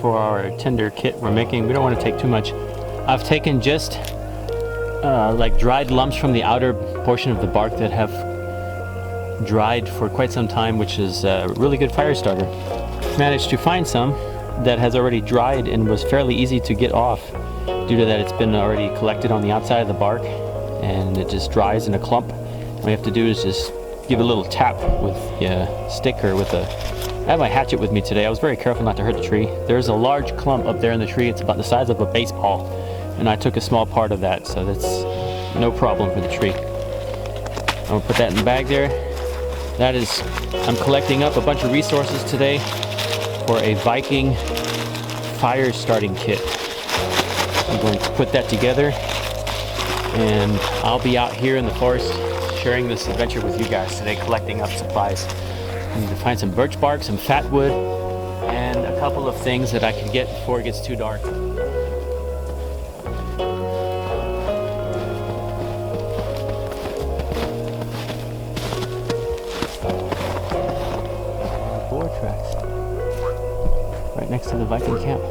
For our tinder kit we're making. We don't want to take too much. I've taken just like dried lumps from the outer portion of the bark that have dried for quite some time, which is a really good fire starter. Managed to find some that has already dried and was fairly easy to get off due to that it's been already collected on the outside of the bark and it just dries in a clump. All you have to do is just give a little tap with a stick or with I have my hatchet with me today. I was very careful not to hurt the tree. There's a large clump up there in the tree. It's about the size of a baseball. And I took a small part of that, so that's no problem for the tree. I'm gonna put that in the bag there. That is, I'm collecting up a bunch of resources today for a Viking Fire starting kit. I'm going to put that together and I'll be out here in the forest sharing this adventure with you guys today, collecting up supplies. I need to find some birch bark, some fat wood, and a couple of things that I can get before it gets too dark. Boar tracks. Right next to the Viking camp.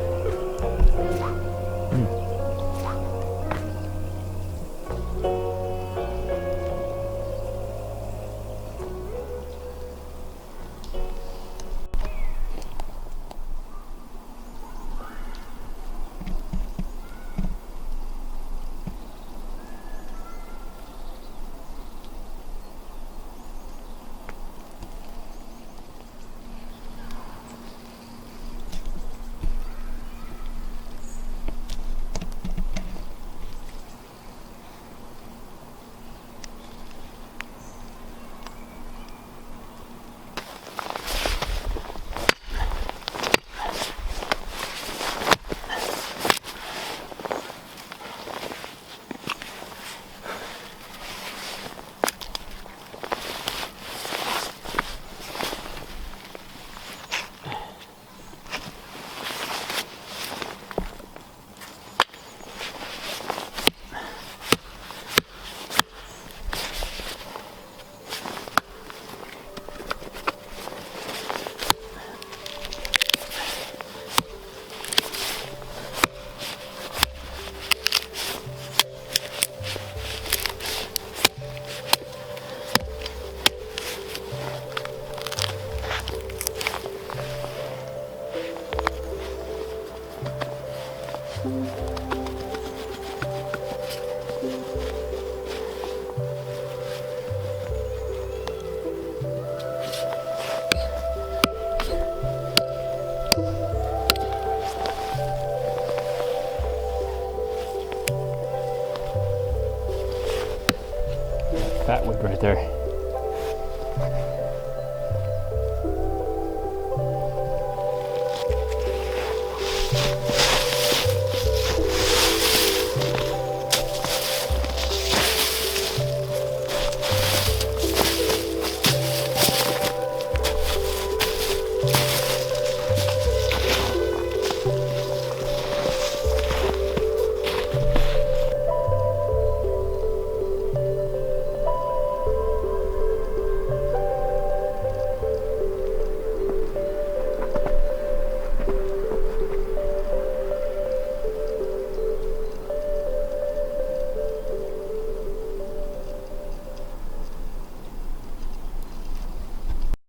Fat wood right there.